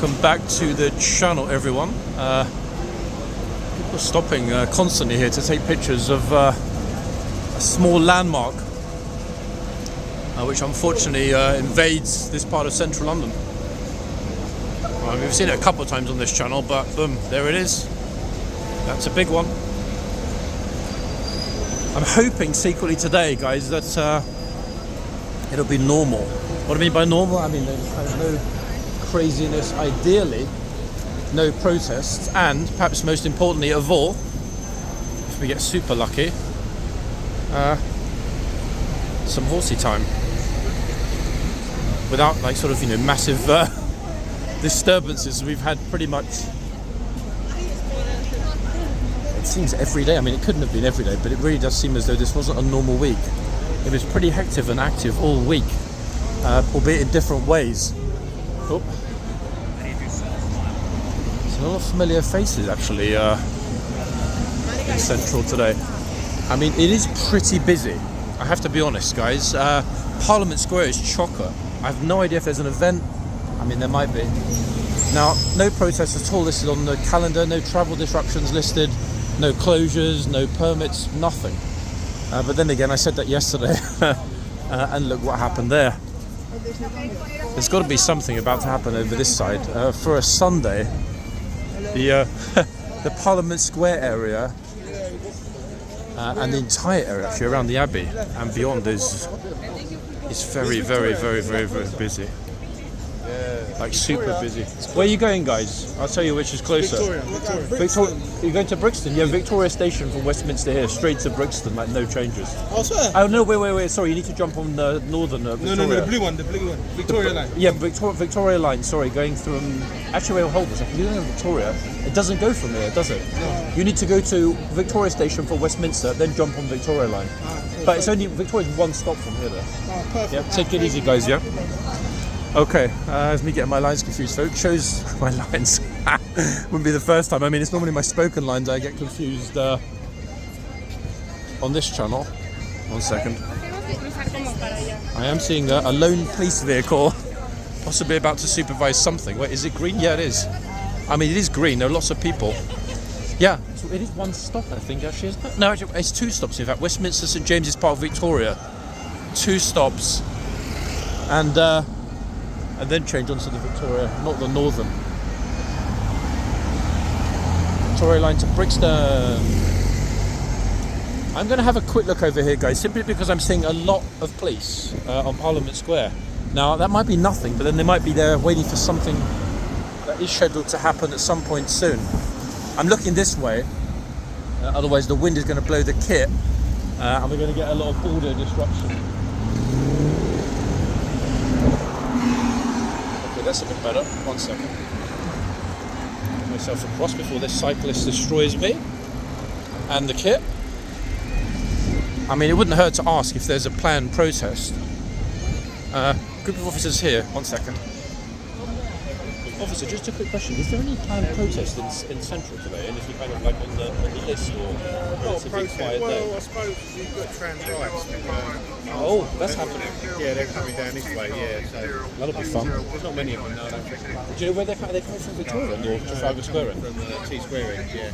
Welcome back to the channel, everyone. People are stopping constantly here to take pictures of a small landmark which unfortunately invades this part of central London. We've seen it a couple of times on this channel, but boom, there it is. That's a big one. I'm hoping secretly today, guys, that it'll be normal. What do I mean by normal? I mean there's kind of no craziness, ideally no protests, and perhaps most importantly of all, if we get super lucky, some horsey time without like sort of, you know, massive disturbances. We've had pretty much, it seems every day. I mean, it couldn't have been every day, but it really does seem as though this wasn't a normal week. It was pretty hectic and active all week, albeit in different ways. Oh. There's a lot of familiar faces actually in Central today. I mean, it is pretty busy, I have to be honest, guys. Parliament Square is chocker. I have no idea if there's an event. I mean, there might be. Now, no protests at all listed on the calendar, no travel disruptions listed, no closures, no permits, nothing. But then again, I said that yesterday, and look what happened there. There's got to be something about to happen over this side. For a Sunday, the Parliament Square area and the entire area actually around the Abbey and beyond is very, very, very, very, very busy. Like super busy. Where are you going, guys? I'll tell you which is closer. Victoria. You're going to Brixton? Yeah, Victoria Station from Westminster here, straight to Brixton, like no changes. Oh, sir. Oh no, wait. Sorry, you need to jump on the northern Victoria. No, the blue one. Victoria line. Yeah, Victoria line. Sorry, going from. Actually, wait, hold on a second. You're going to Victoria. It doesn't go from here, does it? No. You need to go to Victoria Station for Westminster, then jump on Victoria line. But it's only Victoria's one stop from here, though. Oh, perfect. Yeah, take it easy, guys. Yeah. Okay, that's me getting my lines confused, folks. Shows my lines. Wouldn't be the first time. I mean, it's normally my spoken lines I get confused on this channel. 1 second. I am seeing a lone police vehicle, possibly about to supervise something. Wait, is it green? Yeah, it is. I mean, it is green. There are lots of people. Yeah, so it is one stop, I think, actually, isn't it? No, actually, it's 2 stops, in fact. Westminster St James's Park, Victoria. 2 stops. And then change onto the Victoria, not the northern. Victoria line to Brixton. I'm going to have a quick look over here, guys, simply because I'm seeing a lot of police on Parliament Square. Now, that might be nothing, but then they might be there waiting for something that is scheduled to happen at some point soon. I'm looking this way, otherwise the wind is going to blow the kit, and we're going to get a lot of audio disruption. That's a bit better. 1 second. Get myself across before this cyclist destroys me and the kit. I mean, it wouldn't hurt to ask if there's a planned protest. Group of officers here. 1 second. Officer, just a quick question. Is there any planned protest in Central today? Anything kind of like on the list or relatively quiet day? Well, I suppose you've got trans rights. Oh, that's happening. Yeah, they're coming down this way, yeah. So that'll be fun. there's not many of them now, I don't think. Do you know where they're coming from? Victoria or Trafalgar Square end? From T Square end, yeah.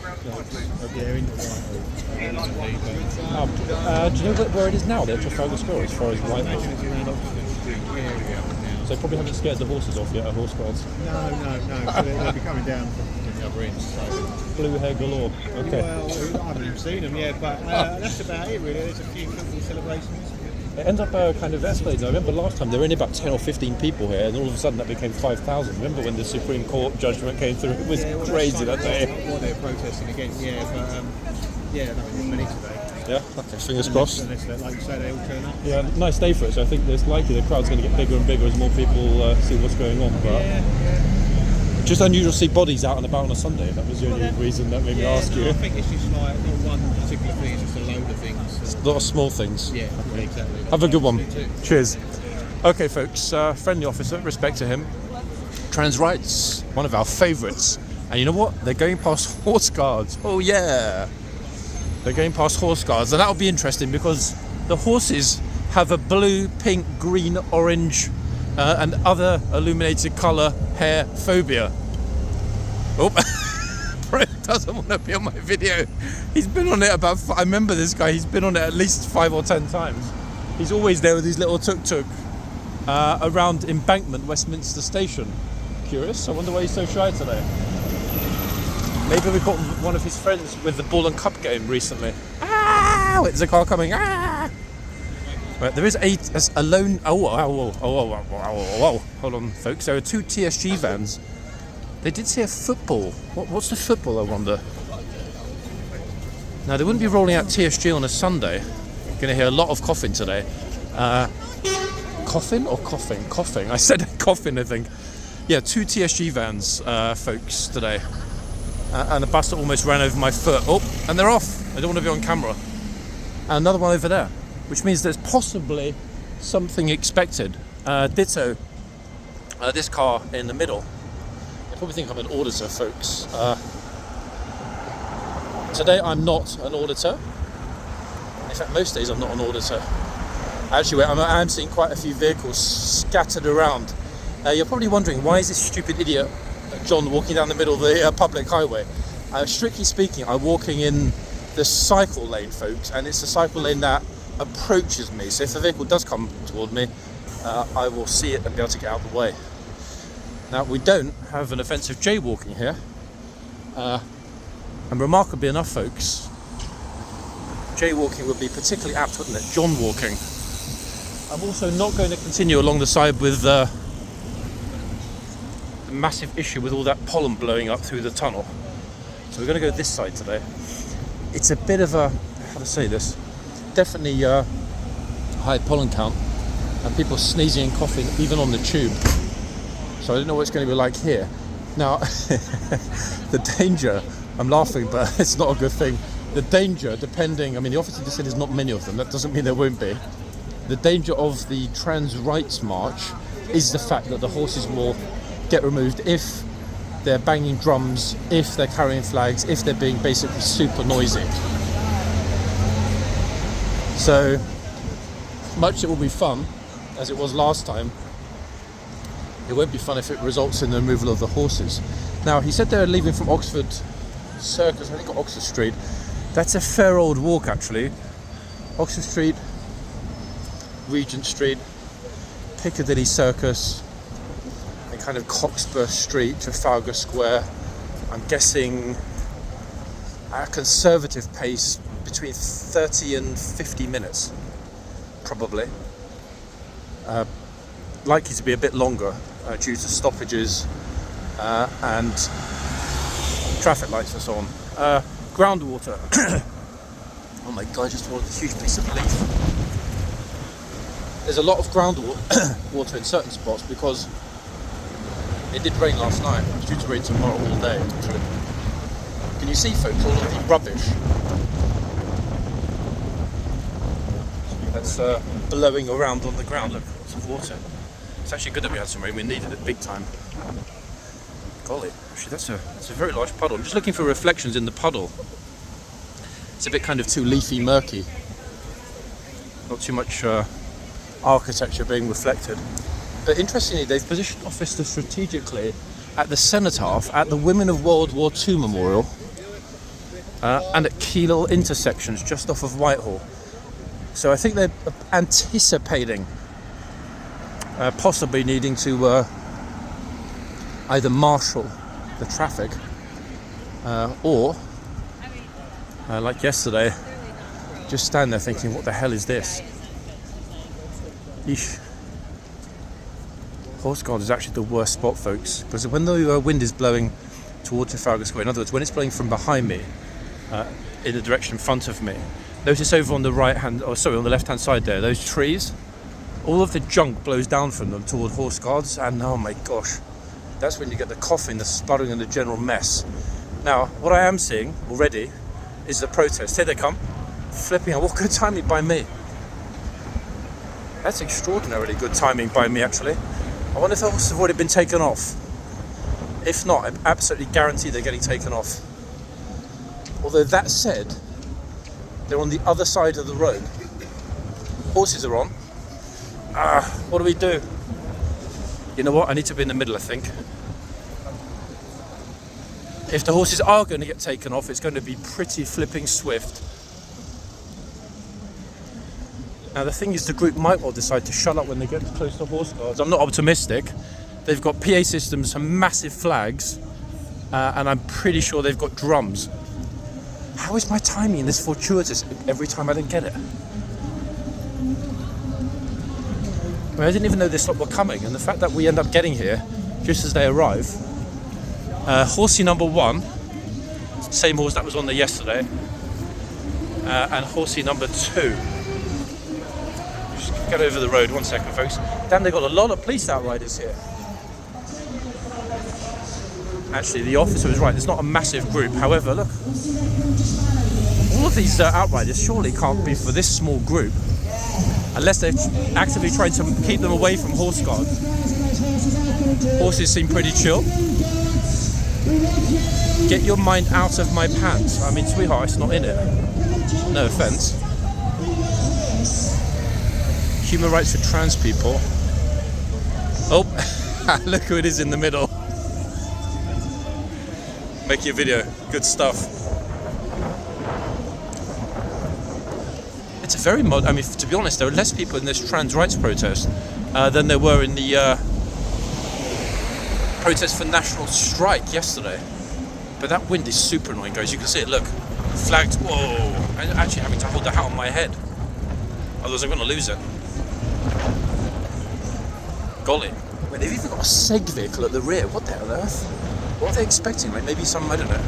Yeah, in the Whitehall. Do you know where it is now? They're Trafalgar Square as far as Whitehall. So they probably haven't scared the horses off yet at horse guards. No. So they'll be coming down from the other end. So. Blue hair galore. Okay. Well, I haven't even seen them yet, but that's about it really. There's a few football celebrations. It ends up kind of escalating. I remember last time there were only about 10 or 15 people here, and all of a sudden that became 5,000. Remember when the Supreme Court judgment came through? It was crazy that day. What they're protesting against, yeah, but yeah, no, there's many today. Yeah, okay, fingers crossed. Unless, like you say, they all turn up. Yeah, nice day for it, so I think there's likely the crowd's going to get bigger and bigger as more people see what's going on. But just unusual to see bodies out and about on a Sunday. That was the only reason that made me ask you. I think it's just like not one particular thing, it's just a load of things. It's a lot of small things. Yeah, exactly. Have a good one. Cheers. Okay, folks, friendly officer, respect to him. Trans rights, one of our favourites. And you know what? They're going past horse guards. Oh yeah. They're going past horse guards, and that'll be interesting because the horses have a blue, pink, green, orange and other illuminated colour hair phobia. Oh, Bro doesn't want to be on my video. He's been on it I remember this guy, he's been on it at least 5 or 10 times. He's always there with his little tuk-tuk around Embankment, Westminster Station. Curious, I wonder why he's so shy today. Maybe we caught one of his friends with the ball and cup game recently. Ah! Wait, there's a car coming. Ah! Right, there is a lone. Whoa. Hold on, folks. There are 2 TSG vans. They did say a football. What's the football, I wonder? Now, they wouldn't be rolling out TSG on a Sunday. You're going to hear a lot of coughing today. Coughing or coughing? Coughing. I said coughing, I think. Yeah, 2 TSG vans, folks, today. And a bus that almost ran over my foot. Oh, and they're off. I don't want to be on camera. And another one over there, which means there's possibly something expected. Ditto this car in the middle. You probably think I'm an auditor, folks. Today I'm not an auditor. In fact, most days I'm not an auditor. Actually, I'm seeing quite a few vehicles scattered around. You're probably wondering, why is this stupid idiot John walking down the middle of the public highway? Strictly speaking, I'm walking in the cycle lane, folks, and it's the cycle lane that approaches me. So if a vehicle does come toward me, I will see it and be able to get out of the way. Now, we don't have an offensive jaywalking here. And remarkably enough, folks, jaywalking would be particularly apt, wouldn't it? John walking. I'm also not going to continue along the side with the massive issue with all that pollen blowing up through the tunnel. So we're going to go this side today. It's a bit of a, how to say this, definitely high pollen count, and people sneezing and coughing even on the tube. So I don't know what it's going to be like here. Now, the danger, I'm laughing, but it's not a good thing. The danger, depending, I mean, the officer just said there's not many of them. That doesn't mean there won't be. The danger of the trans rights march is the fact that the horses will get removed if they're banging drums, if they're carrying flags, if they're being basically super noisy. So much it will be fun, as it was last time, it won't be fun if it results in the removal of the horses. Now, he said they're leaving from Oxford Circus, I think, or Oxford Street. That's a fair old walk, actually. Oxford Street, Regent Street, Piccadilly Circus, and kind of Cockspur Street, Trafalgar Square. I'm guessing at a conservative pace between 30 and 50 minutes, probably. Likely to be a bit longer due to stoppages and traffic lights and so on. Groundwater. Oh my god, I just wanted a huge piece of leaf. There's a lot of groundwater in certain spots because it did rain last night. It's due to rain tomorrow all day, actually. Can you see, folks, all of the rubbish that's blowing around on the ground? Look, lots of water. It's actually good that we had some rain. We needed it big time. Golly, actually that's a very large puddle. I'm just looking for reflections in the puddle. It's a bit kind of too leafy, murky. Not too much architecture being reflected. But interestingly, they've positioned officers strategically at the Cenotaph, at the Women of World War II Memorial, and at key little intersections just off of Whitehall. So I think they're anticipating possibly needing to either marshal the traffic or, like yesterday, just stand there thinking, what the hell is this? Eesh. Horseguard is actually the worst spot, folks, because when the wind is blowing towards Trafalgar Square, in other words, when it's blowing from behind me, in the direction in front of me, notice over on the on the left-hand side there, those trees, all of the junk blows down from them toward horseguards, and oh my gosh, that's when you get the coughing, the sputtering, and the general mess. Now, what I am seeing already is the protest. Here they come, flipping out. What good timing by me. That's extraordinarily good timing by me, actually. I wonder if the horses have already been taken off. If not, I'm absolutely guaranteed they're getting taken off. Although that said, they're on the other side of the road. Horses are on. What do we do? You know what? I need to be in the middle, I think. if the horses are going to get taken off, it's going to be pretty flipping swift. Now the thing is, the group might well decide to shut up when they get close to horse guards. I'm not optimistic. They've got PA systems, some massive flags, and I'm pretty sure they've got drums. How is my timing this fortuitous every time I don't get it? I didn't even know this lot were coming, and the fact that we end up getting here just as they arrive. Horsey number 1, same horse that was on there yesterday, and horsey number 2. Just get over the road 1 second, folks. Damn, they've got a lot of police outriders here. Actually, the officer was right, there's not a massive group. However, look, all of these outriders surely can't be for this small group, unless they're actively trying to keep them away from horse guard. Horses seem pretty chill. Get your mind out of my pants. I mean, sweetheart, it's not in it. No offense. Human rights for trans people. Oh, look who it is in the middle. Make your video. Good stuff. It's a very mod. I mean, to be honest, there were less people in this trans rights protest than there were in the protest for national strike yesterday. But that wind is super annoying, guys. You can see it. Look, flagged. Whoa! I'm actually having to hold the hat on my head, otherwise I'm going to lose it. Golly! Wait, they've even got a seg vehicle at the rear. What the hell on earth? What are they expecting? Like maybe some, I don't know,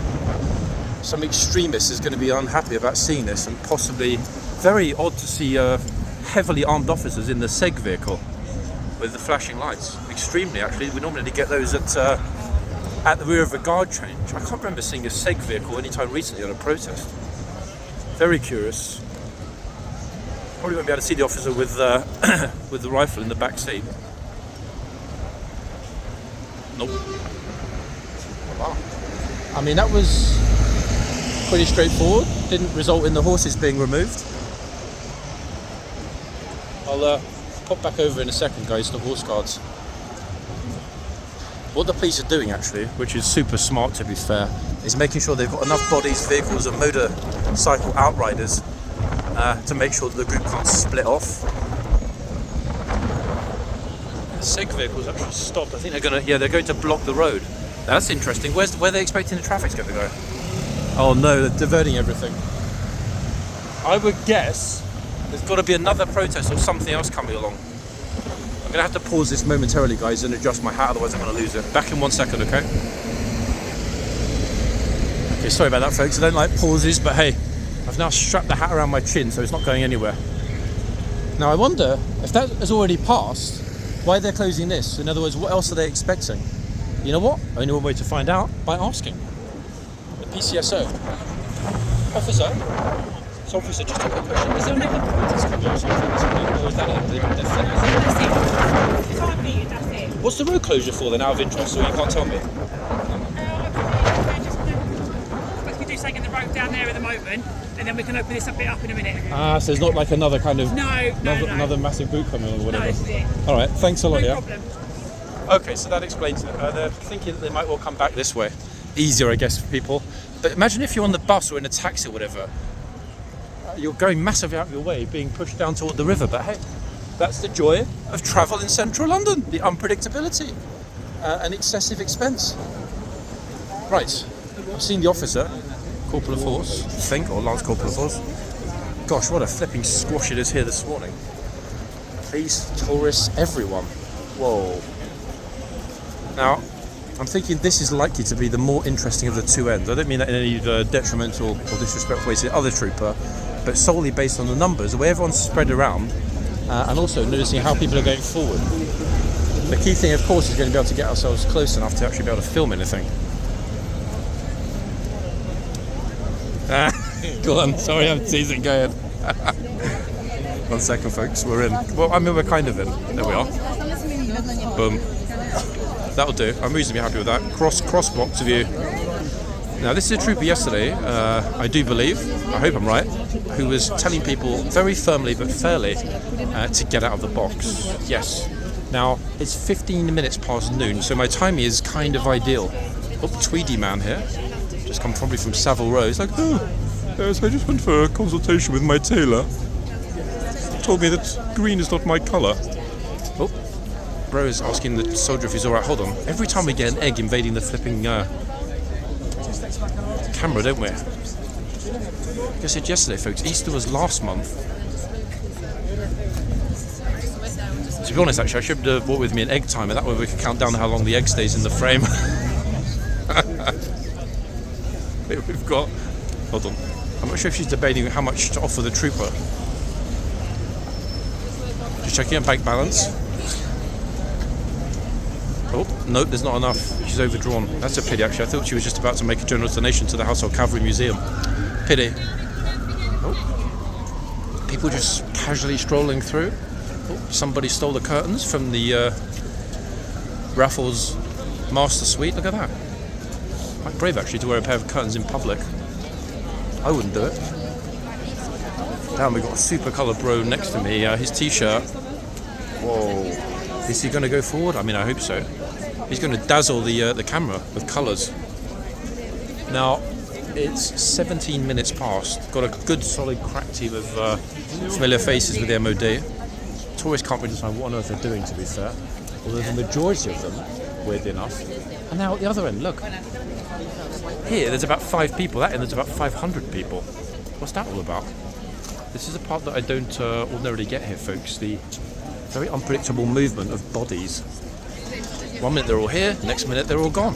some extremist is going to be unhappy about seeing this, and possibly very odd to see heavily armed officers in the seg vehicle with the flashing lights. Extremely, actually. We normally get those at the rear of a guard change. I can't remember seeing a seg vehicle anytime recently on a protest. Very curious. Probably won't be able to see the officer with with the rifle in the back seat. Nope. Wow. I mean, that was pretty straightforward. Didn't result in the horses being removed. I'll pop back over in a second, guys, to horse guards. What the police are doing, actually, which is super smart to be fair, is making sure they've got enough bodies, vehicles and motorcycle outriders to make sure that the group can't split off. The SIG vehicles actually stopped. I think they're going to block the road. Now, that's interesting. Where are they expecting the traffic's going to go? Oh no, they're diverting everything. I would guess there's got to be another protest or something else coming along. I'm going to have to pause this momentarily, guys, and adjust my hat, otherwise I'm going to lose it. Back in 1 second, okay? Okay, sorry about that, folks. I don't like pauses, but hey, I've now strapped the hat around my chin, so it's not going anywhere. Now, I wonder if that has already passed, why they're closing this. In other words, what else are they expecting? You know what? Only one way to find out, by asking. The PCSO. Officer, just a quick question. Is there another protest coming or something? Or is that it? That's it. What's the road closure for then, out of interest, or you can't tell me? We do something in the road down there at the moment, and then we can open this a bit up in a minute. Ah, so there's not like another kind of... No. Another massive group coming or whatever? No, this is it. Alright, thanks a lot, No problem. Okay, so that explains it. They're thinking that they might well come back this way. Easier, I guess, for people. But imagine if you're on the bus or in a taxi or whatever. You're going massively out of your way, being pushed down toward the river. But hey, that's the joy of travel in central London. The unpredictability and excessive expense. Right, I've seen the officer, Corporal of Horse, I think, or Lance Corporal of Horse. Gosh, what a flipping squash it is here this morning. Police, tourists, everyone. Whoa. Now, I'm thinking this is likely to be the more interesting of the two ends. I don't mean that in any detrimental or disrespectful way to the other trooper, but solely based on the numbers, the way everyone's spread around, and also noticing how people are going forward. The key thing, of course, is going to be able to get ourselves close enough to actually be able to film anything. Go on, sorry I'm teasing, go ahead. 1 second, folks, we're in. Well, I mean, we're kind of in. There we are. Boom. That'll do. I'm reasonably happy with that. Cross block to view. Now, this is a trooper yesterday, I do believe, I hope I'm right, who was telling people very firmly but fairly to get out of the box. Yes. Now, it's 15 minutes past noon, so my timing is kind of ideal. Oh, Tweedy man here. Just come probably from Savile Row. He's like, oh, yes, I just went for a consultation with my tailor. Told me that green is not my colour. Oh, bro is asking the soldier if he's alright. Hold on. Every time we get an egg invading the flipping camera, don't we? Like I said yesterday, folks, Easter was last month. To be honest, actually, I should have brought with me an egg timer. That way we could count down how long the egg stays in the frame. We've got... Hold on. I'm not sure if she's debating how much to offer the trooper. Just checking her bank balance. Oh, nope, there's not enough. She's overdrawn. That's a pity, actually. I thought she was just about to make a generous donation to the Household Cavalry Museum. Pity. Oh. People just casually strolling through. Oh, somebody stole the curtains from the Raffles Master Suite. Look at that. Quite brave, actually, to wear a pair of curtains in public. I wouldn't do it. Damn, we've got a super colour bro next to me. His t-shirt. Whoa. Is he going to go forward? I mean, I hope so. He's going to dazzle the camera with colours. Now, it's 17 minutes past. Got a good solid crack team of familiar faces with the MOD. Tourists can't really decide what on earth they're doing, to be fair. Although the majority of them, weirdly enough, are now at the other end. Look. Here, there's about 5 people. That end, there's about 500 people. What's that all about? This is a part that I don't ordinarily get here, folks. The very unpredictable movement of bodies. 1 minute they're all here, next minute they're all gone.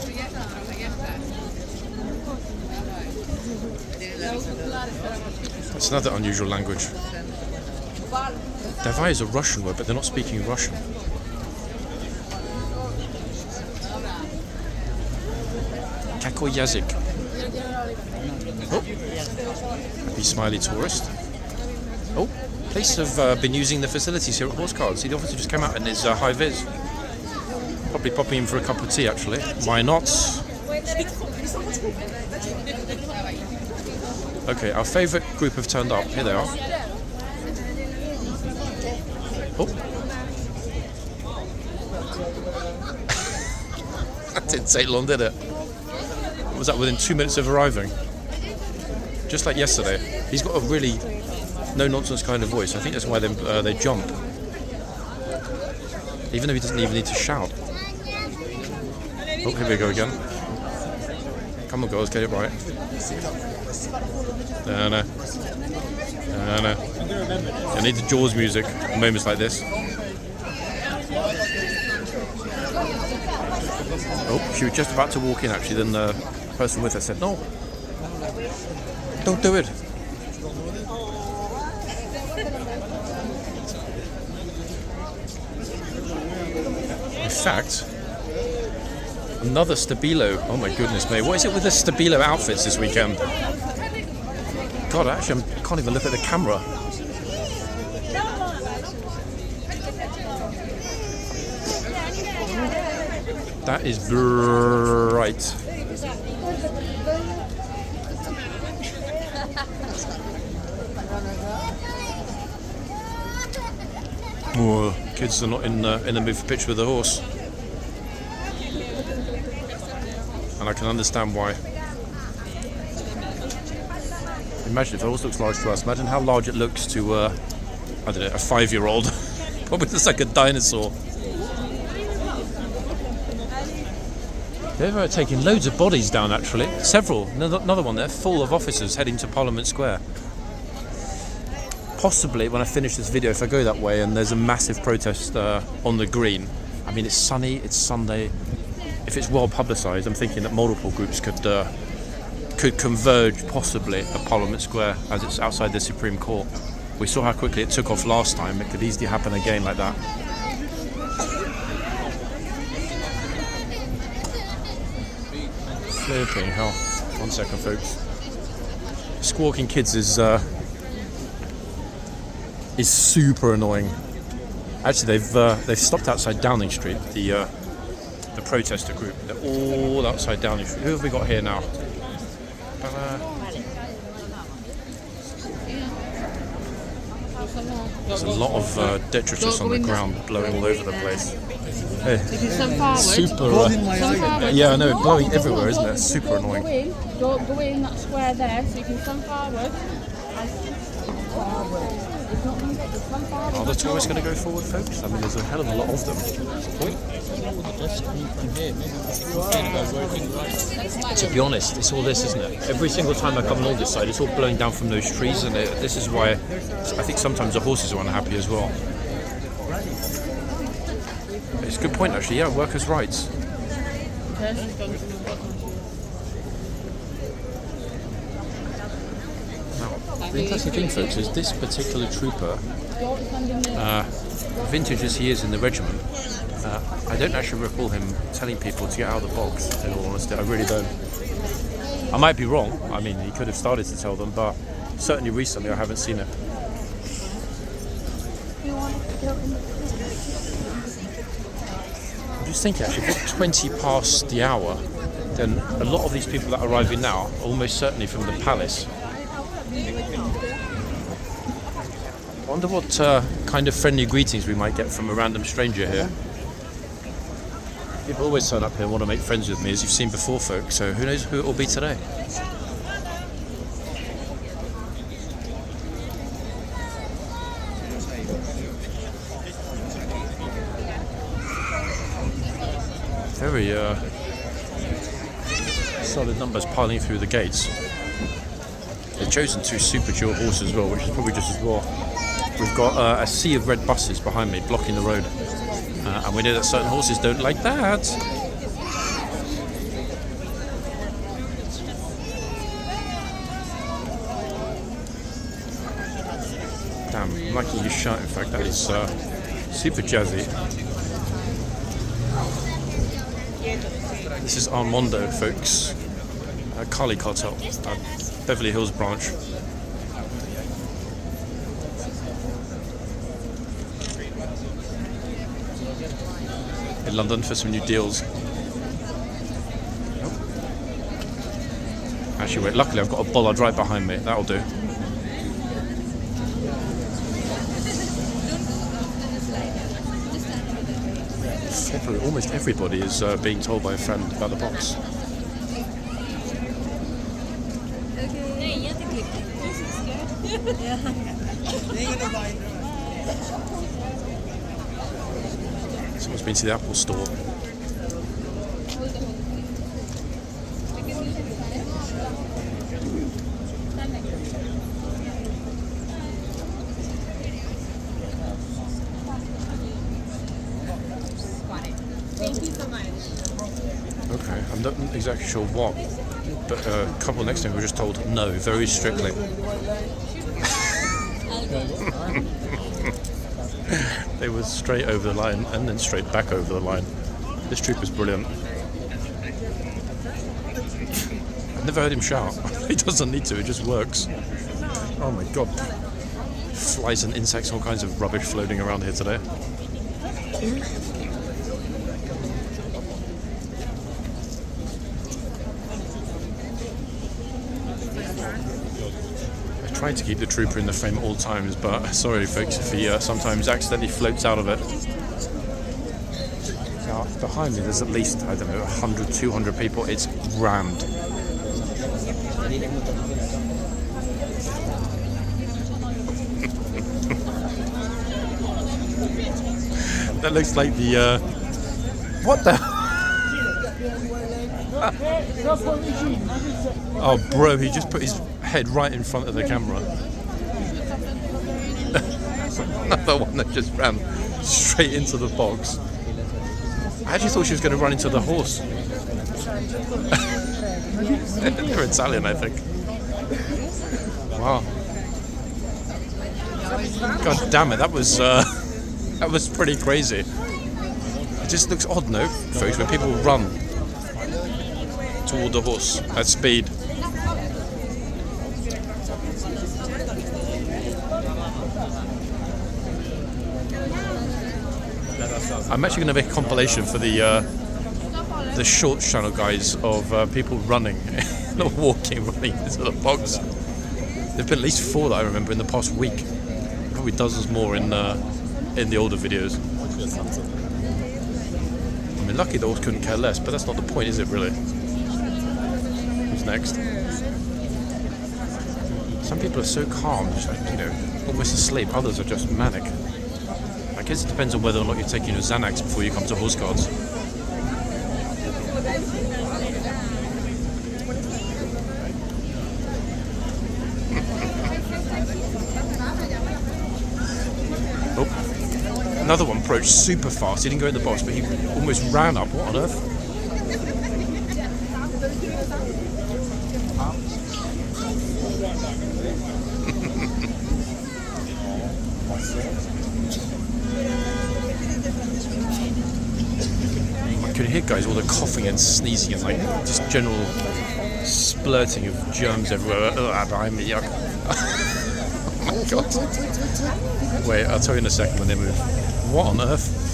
That's another unusual language. Davai is a Russian word, but they're not speaking Russian. Kako yazik. Oh, happy smiley tourist. Oh, police have been using the facilities here at Horseguards. See, the officer just came out in his high vis. Probably popping in for a cup of tea, actually. Why not? Okay, our favourite group have turned up. Here they are. Oh. That didn't take long, did it? What was that, within 2 minutes of arriving? Just like yesterday. He's got a really no-nonsense kind of voice. I think that's why they jump. Even though he doesn't even need to shout. Oh, here we go again. Come on, girls, get it right. No. I need the Jaws music at moments like this. Oh, she was just about to walk in, actually. Then the person with her said, no, don't do it. In fact, another Stabilo. Oh my goodness me. What is it with the Stabilo outfits this weekend? God, actually, I can't even look at the camera. That is bright. Oh, kids are not in the mood for picture with the horse. And I can understand why. Imagine if the horse looks large to us. Imagine how large it looks to, I don't know, a 5-year-old. Probably looks like a dinosaur. They're taking loads of bodies down, actually. Several. Another one there, full of officers heading to Parliament Square. Possibly, when I finish this video, if I go that way and there's a massive protest on the green. I mean, it's sunny, it's Sunday. If it's well publicised, I'm thinking that multiple groups could converge, possibly, at Parliament Square as it's outside the Supreme Court. We saw how quickly it took off last time. It could easily happen again like that. Flipping hell. 1 second, folks. Squawking kids is super annoying. Actually, they've stopped outside Downing Street. The protester group. They're all outside Downing Street. Who have we got here now? There's a lot of detritus on the ground, blowing all over the place. If you stand forward, Super. stand forward. Yeah, I know, blowing everywhere, isn't it? Super annoying. Go in that square there, so you can stand forward. Are the tourists going to go forward, folks? I mean, there's a hell of a lot of them. To be honest, it's all this, isn't it? Every single time I come along this side, it's all blowing down from those trees, and this is why I think sometimes the horses are unhappy as well. It's a good point, actually. Yeah, workers' rights. The interesting thing, folks, is this particular trooper, vintage as he is in the regiment, I don't actually recall him telling people to get out of the box, in all honesty. I really don't. I might be wrong. I mean, he could have started to tell them, but certainly recently I haven't seen it. I'm just thinking, actually, if it's 20 past the hour, then a lot of these people that are arriving now are almost certainly from the palace. I wonder what kind of friendly greetings we might get from a random stranger here. People always turn up here and want to make friends with me, as you've seen before, folks, so who knows who it will be today. Very solid numbers piling through the gates. They've chosen two super dual horses as well, which is probably just as well. We've got a sea of red buses behind me blocking the road, and we know that certain horses don't like that. Damn, I'm liking your shirt. In fact, that is super jazzy. This is Armando, folks. Carly Cartel, Beverly Hills branch. In London for some new deals. Actually, wait, luckily I've got a bollard right behind me. That'll do. Almost everybody is being told by a friend about the box. Someone's been to the Apple store. Thank you so much. Okay, I'm not exactly sure what, but a couple next to me were just told no, very strictly. They were straight over the line and then straight back over the line. This trooper's brilliant. I've never heard him shout. He doesn't need to, it just works. Oh my god. Flies and insects, all kinds of rubbish floating around here today. I try to keep the trooper in the frame at all times, but sorry folks if he sometimes accidentally floats out of it. Now, behind me there's at least, I don't know, 100, 200 people. It's rammed. That looks like the what the oh bro, he just put his head right in front of the camera. Another one that just ran straight into the box. I actually thought she was going to run into the horse. They're Italian, I think. Wow. God damn it, that was pretty crazy. It just looks odd, no, folks, when people run toward the horse at speed. I'm actually going to make a compilation for the shorts channel, guys, of people running, not walking, running into the box. There've been at least 4 that I remember in the past week. Probably dozens more in the older videos. lucky the horse couldn't care less, but that's not the point, is it, really? Who's next? Some people are so calm, just like, you know, almost asleep. Others are just manic. I guess it depends on whether or not you're taking your Xanax before you come to horse guards. Oh, another one approached super fast. He didn't go in the box, but he almost ran up. What on earth? I could hear, guys, all the coughing and sneezing and like just general splurting of germs everywhere. Behind me, yuck. Oh my god. Wait, I'll tell you in a second when they move. What on earth?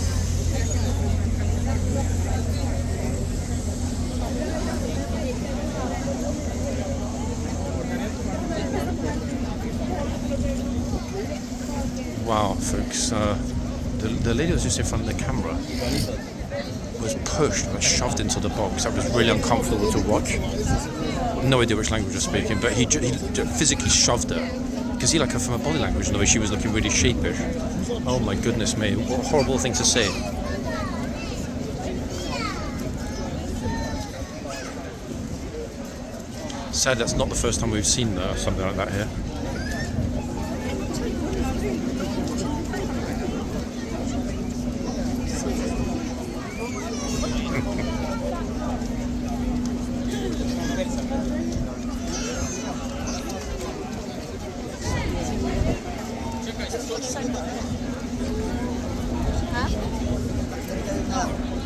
Wow, folks, the lady was just in front of the camera was pushed and shoved into the box. That was really uncomfortable to watch. No idea which language was speaking, but he physically shoved her. You can see, like, from her body language and the way she was looking really sheepish. Oh my goodness me, what a horrible thing to say. Sad that's not the first time we've seen something like that here.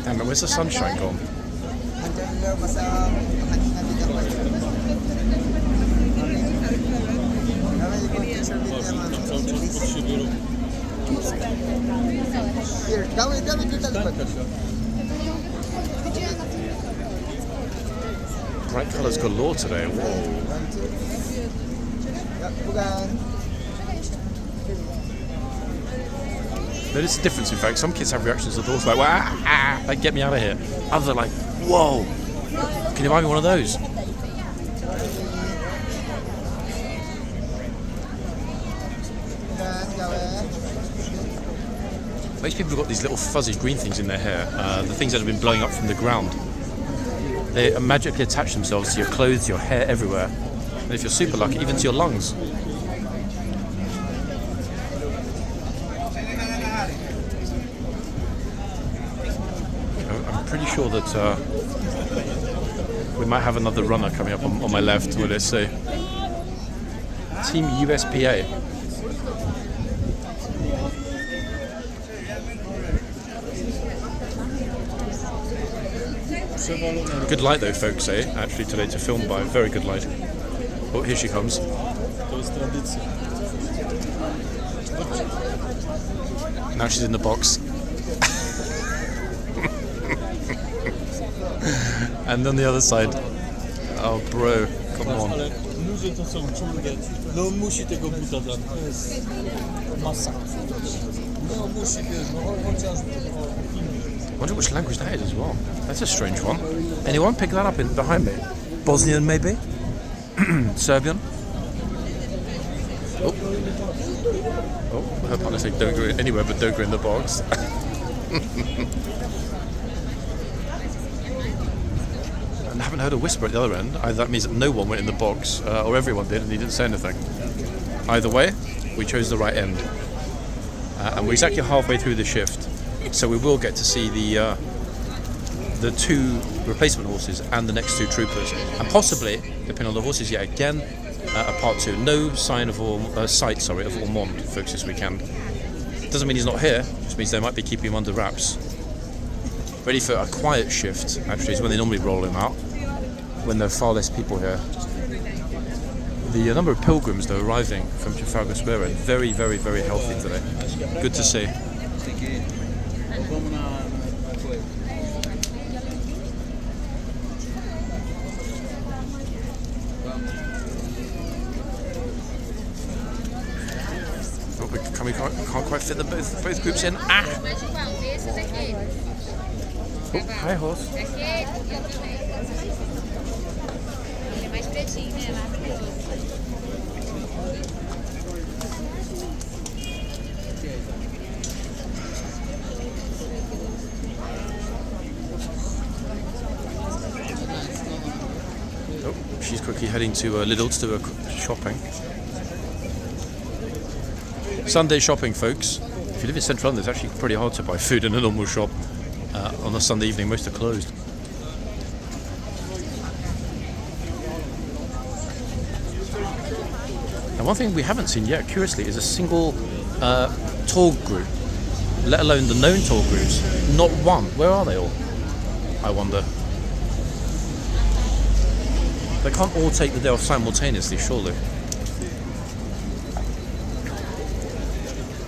Damn it, where's the sunshine gone? Bright colours galore today. Whoa. There is a difference, in fact. Some kids have reactions to the doors like, like, get me out of here. Others are like, whoa, can you buy me one of those? Most people have got these little fuzzy green things in their hair, the things that have been blowing up from the ground. They magically attach themselves to your clothes, your hair, everywhere. And if you're super lucky, even to your lungs. I'm pretty sure that we might have another runner coming up on my left. What let's see. Team USPA. Good light though, folks, actually today to film by. Very good light. Oh, here she comes. Now she's in the box. And on the other side, oh bro, come on. I wonder which language that is as well. That's a strange one. Anyone pick that up behind me? Bosnian maybe? Serbian? Oh, her partner said don't go anywhere but don't go in the box. I haven't heard a whisper at the other end. Either that means that no one went in the box, or everyone did and he didn't say anything. Either way, we chose the right end. And we're exactly halfway through the shift, so we will get to see the two replacement horses and the next two troopers, and possibly, depending on the horses yet again, a part two. No sign of sight of Ormond, folks, this weekend. Doesn't mean he's not here, just means they might be keeping him under wraps. Ready for a quiet shift, actually, is when they normally roll him out, when there are far less people here. The number of pilgrims that are arriving from Trafalgar Square are very, very, very healthy today. Good to see. We can't quite fit both groups in. Oh, hi horse. Oh, she's quickly heading to Lidl to do her shopping. Sunday shopping, folks. If you live in central London, it's actually pretty hard to buy food in a normal shop on a Sunday evening. Most are closed. And one thing we haven't seen yet, curiously, is a single tour group, let alone the known tour groups. Not one. Where are they all? I wonder. They can't all take the day off simultaneously, surely.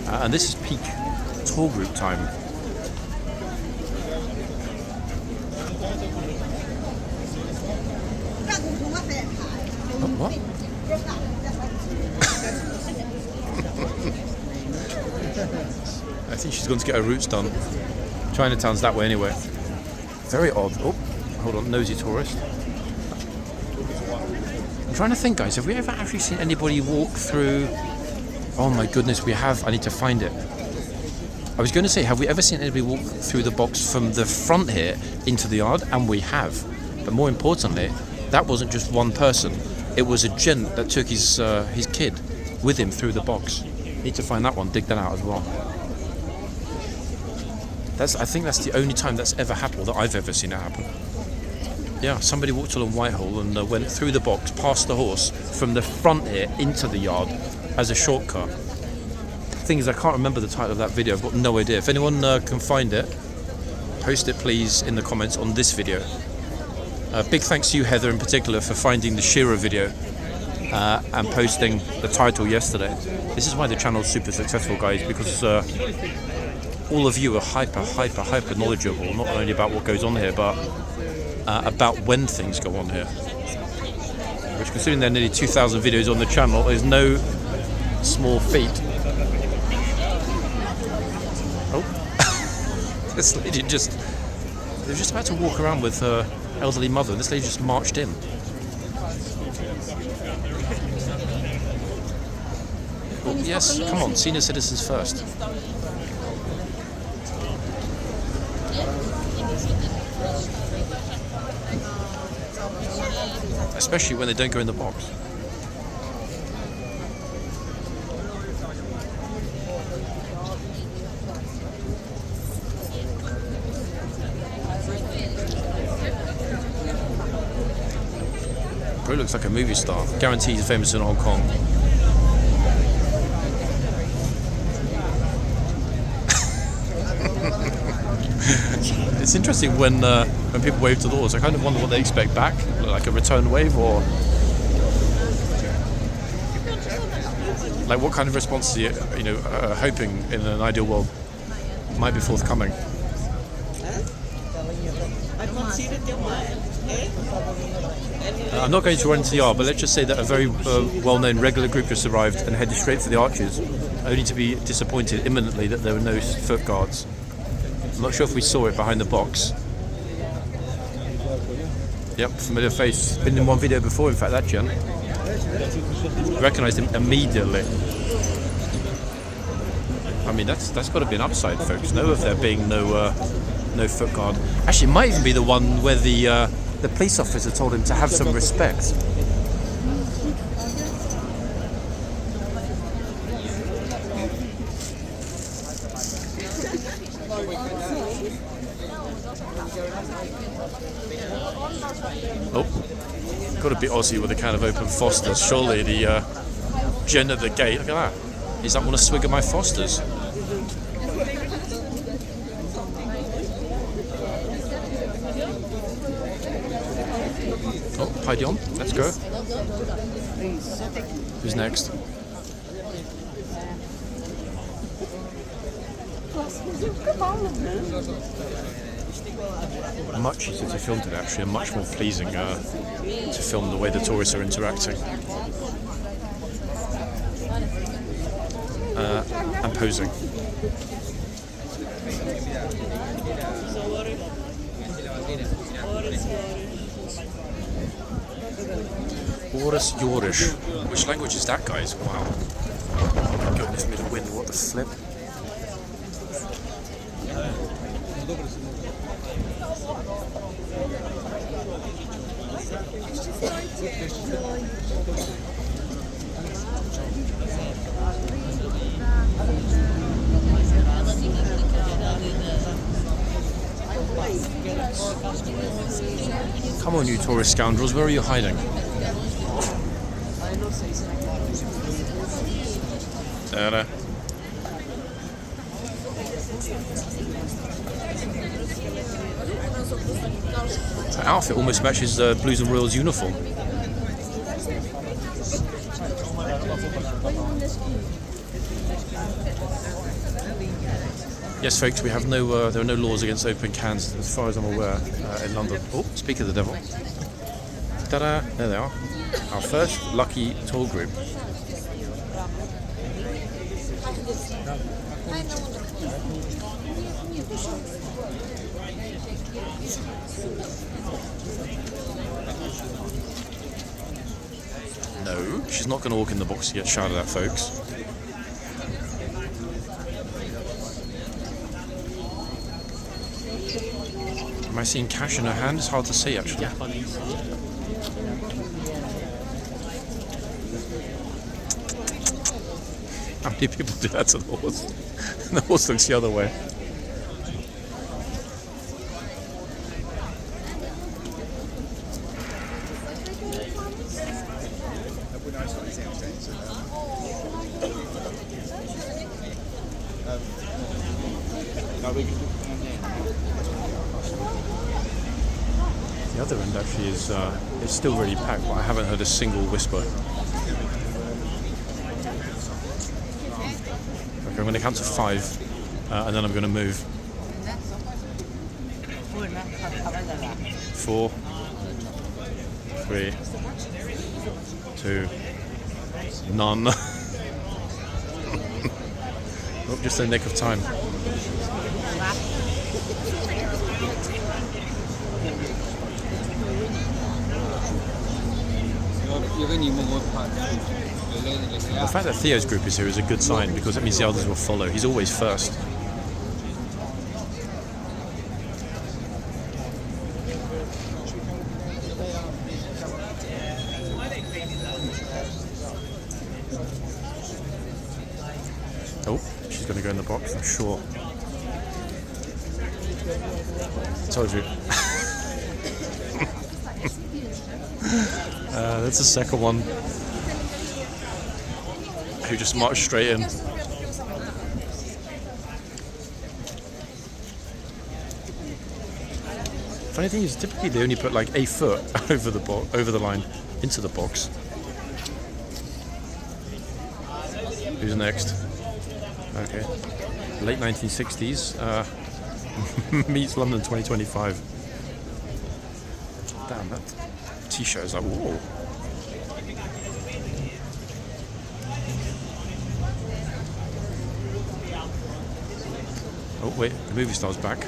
And this is peak tour group time. Oh, what? I think she's going to get her roots done. Chinatown's that way anyway. Very odd. Oh, hold on, nosy tourist. I'm trying to think, guys, have we ever actually seen anybody walk through... Oh my goodness, we have. I need to find it. I was going to say, have we ever seen anybody walk through the box from the front here into the yard? And we have. But more importantly, that wasn't just one person. It was a gent that took his kid with him through the box. Need to find that one, dig that out as well. I think that's the only time that's ever happened, that I've ever seen it happen. Yeah, somebody walked along Whitehall and went through the box, past the horse, from the front here into the yard as a shortcut. The thing is, I can't remember the title of that video. I've got no idea. If anyone can find it, post it please in the comments on this video. Big thanks to you, Heather, in particular, for finding the Shearer video and posting the title yesterday. This is why the channel is super successful, guys, because all of you are hyper knowledgeable, not only about what goes on here, but about when things go on here. Which, considering there are nearly 2,000 videos on the channel, is no small feat. Oh, this lady they're just about to walk around with her elderly mother, and this lady just marched in. Oh, yes, come on, senior citizens first. Especially when they don't go in the box. Bro looks like a movie star. Guaranteed he's famous in Hong Kong. It's interesting when people wave to the horse. I kind of wonder what they expect back, like a return wave, or like what kind of response are you hoping in an ideal world might be forthcoming. I'm not going to run into the yard, but let's just say that a very well-known regular group just arrived and headed straight for the arches, only to be disappointed imminently that there were no foot guards. I'm not sure if we saw it behind the box. Yep, familiar face. Been in one video before, in fact, that gent. Recognised him immediately. I mean, that's got to be an upside, folks. No, of there being no foot guard. Actually, it might even be the one where the police officer told him to have some respect. Oh, got a bit Aussie with a can of open Fosters. Surely the gent at the gate. Look at that. He's not want to swig at my Fosters. Oh, Paidion, let's go. Who's next? Much easier to film today, actually, and much more pleasing to film the way the tourists are interacting and posing. Horseguards. Which language is that, guys? Wow. Oh, goodness me, the wind, what the flip. Come on, you tourist scoundrels, where are you hiding? Ta-da. That outfit almost matches Blues and Royals uniform. Yes, folks, we have no. There are no laws against open cans, as far as I'm aware, in London. Oh, speak of the devil. Ta-da! There they are. Our first lucky tour group. No, she's not going to walk in the box to get shouted at, folks. Am I seeing cash in her hand? It's hard to see, actually. How many people do that to the horse? The horse looks the other way. The other end actually is it's still really packed, but I haven't heard a single whisper. Okay, I'm going to count to 5, and then I'm going to move. 4, 3, 2, none. Oh, just the nick of time. The fact that Theo's group is here is a good sign because it means the others will follow. He's always first. Oh, she's going to go in the box, I'm sure. Told you. That's the second one. Who just marched straight in. Funny thing is, typically they only put like a foot over the line into the box. Who's next? Okay, late 1960s meets London 2025. Damn, that T-shirt is like whoa. Oh wait, the movie star's back.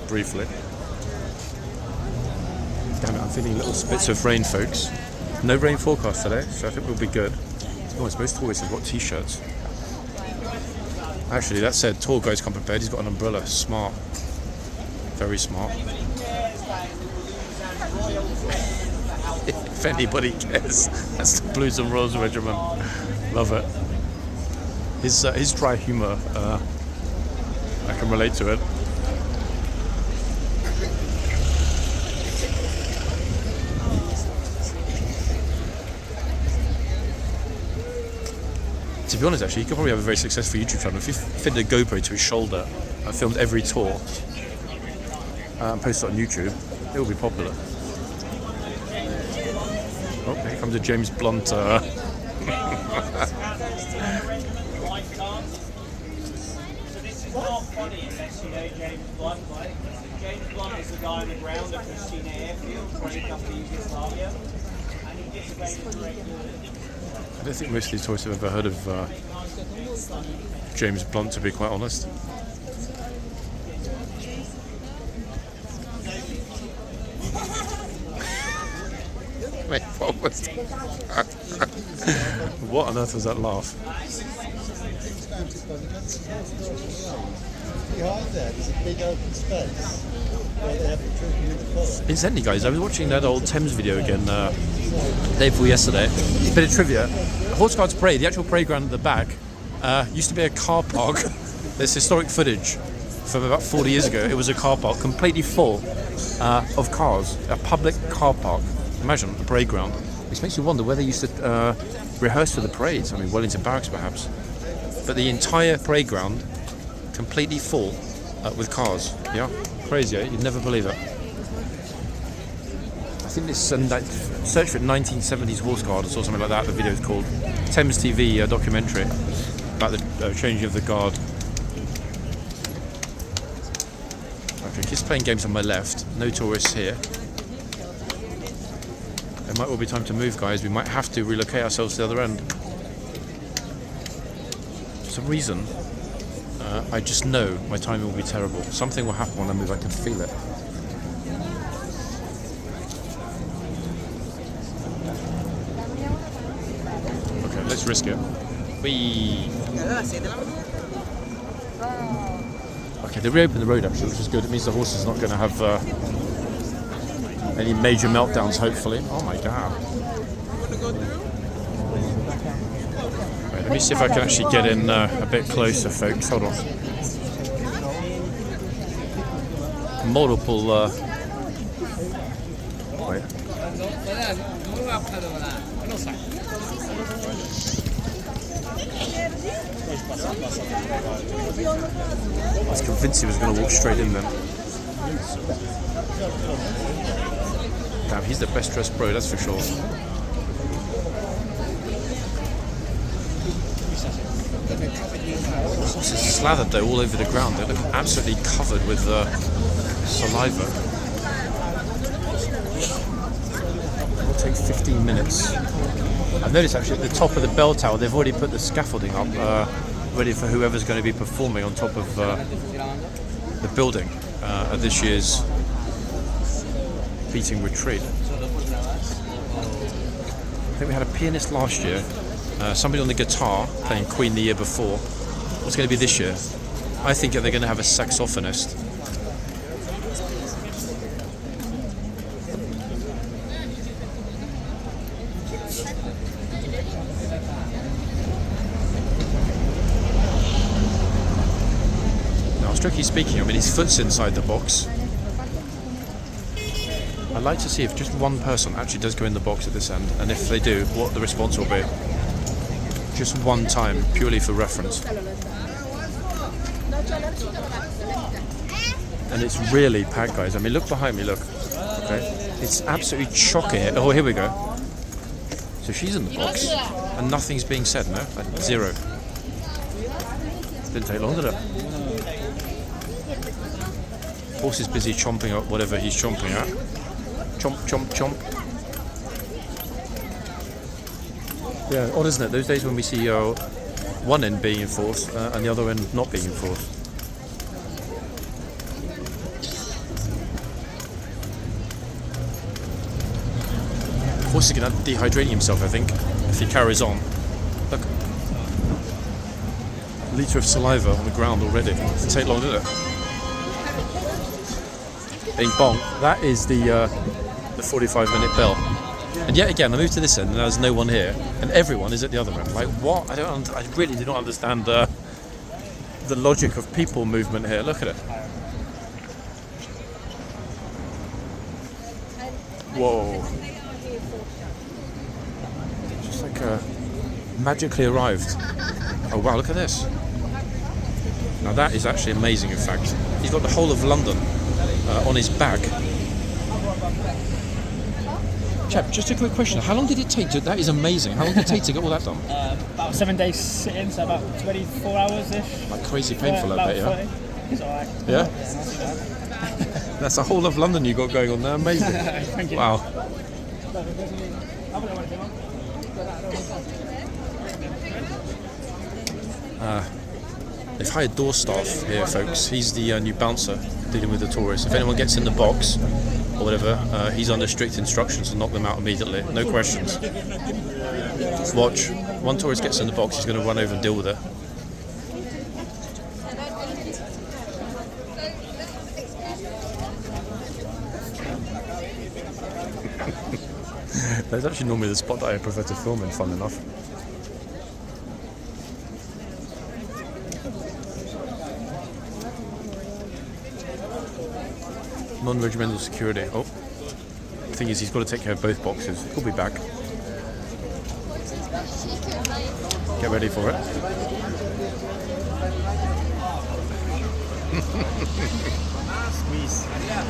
Briefly. Damn it, I'm feeling little spits of rain, folks. No rain forecast today, so I think we'll be good. Oh, most tourists have got T-shirts. Actually, that said, tour guide's come prepared. He's got an umbrella. Smart. Very smart. If anybody cares, that's the Blues and Royals Regiment. Love it. His dry humour, I can relate to it. To be honest, actually, he could probably have a very successful YouTube channel if he fitted a GoPro to his shoulder and filmed every tour and posted it on YouTube. It would be popular. Oh, here comes a James Blunt. So this is not funny unless you know James Blunt, right? James Blunt is the guy on the ground at Pristina Airfield, running up to Yugoslavia, and he gets away with great. I don't think most of these tourists have ever heard of James Blunt, to be quite honest. Wait, what was what on earth was that laugh? Behind there, there's a big open space where they have the tribute in the colour. Incidentally, guys, I was watching that old Thames video again day before yesterday. Bit of trivia. Horseguards Parade, the actual parade ground at the back, used to be a car park. There's historic footage from about 40 years ago. It was a car park completely full of cars, a public car park. Imagine a parade ground. Which makes you wonder where they used to rehearse for the parades. I mean, Wellington Barracks perhaps. But the entire parade ground completely full with cars. Yeah, crazy, eh? You'd never believe it. I think this search for 1970s horse guard or something like that. The video is called Thames TV documentary about the changing of the guard. Okay, kids playing games on my left. No tourists here. It might well be time to move, guys. We might have to relocate ourselves to the other end. For some reason, I just know my timing will be terrible. Something will happen when I move. I can feel it. Okay, let's risk it. Okay, they reopened the road actually, which is good. It means the horse is not going to have any major meltdowns, hopefully. Oh my god. Right, let me see if I can actually get in a bit closer, folks. Hold on. Multiple. Wait. I was convinced he was going to walk straight in then. Damn, he's the best dressed pro, that's for sure. The horse is slathered though all over the ground. They look absolutely covered with saliva. It'll take 15 minutes. I've noticed actually at the top of the bell tower they've already put the scaffolding up ready for whoever's going to be performing on top of the building at this year's beating retreat. I think we had a pianist last year, somebody on the guitar playing Queen the year before. What's going to be this year? I think they're going to have a saxophonist. Now, strictly speaking, I mean, his foot's inside the box. I'd like to see if just one person actually does go in the box at this end, and if they do, what the response will be. Just one time, purely for reference. And it's really packed, guys. I mean, look behind me, look. Okay, it's absolutely chocker here. Oh, here we go. So she's in the box, and nothing's being said, no? Like zero. Didn't take long, did it? Horse is busy chomping up whatever he's chomping at. Chomp, chomp, chomp. Yeah, odd, isn't it? Those days when we see one end being enforced and the other end not being enforced. Of course, he's going to end up dehydrating himself, I think, if he carries on. Look. A litre of saliva on the ground already. It didn't take long, did it? Bing bong. That is the 45-minute bell. And yet again, I moved to this end and there's no one here, and everyone is at the other end. Like, what? I really do not understand the logic of people movement here. Look at it. Whoa. Just like magically arrived. Oh wow, look at this. Now that is actually amazing, in fact. He's got the whole of London on his back. Chap, just a quick question. How long did it take to... That is amazing. How long did it take to get all that done? About 7 days sit-in, so about 24 hours-ish. Like crazy painful, I bet, yeah? It's alright. Yeah? That's a whole of London you got going on there. Amazing. Thank you. Wow. They've hired door staff here, folks. He's the new bouncer dealing with the tourists. If anyone gets in the box or whatever, he's under strict instructions to knock them out immediately. No questions. Watch. One tourist gets in the box, he's going to run over and deal with it. That's actually normally the spot that I prefer to film in, fun enough. Non-regimental security. Oh, the thing is, he's got to take care of both boxes. He'll be back. Get ready for it.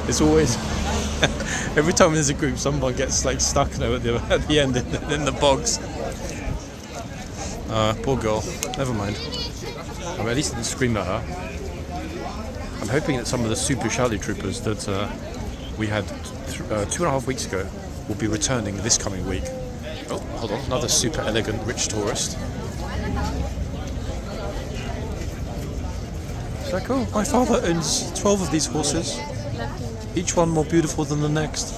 It's always every time there's a group, someone gets like stuck now at the end in the box. Poor girl. Never mind. I mean, at least I didn't scream at her. I'm hoping that some of the super Charlie troopers that we had 2.5 weeks ago will be returning this coming week. Oh, hold on, another super elegant rich tourist. Is that cool? My father owns 12 of these horses, each one more beautiful than the next.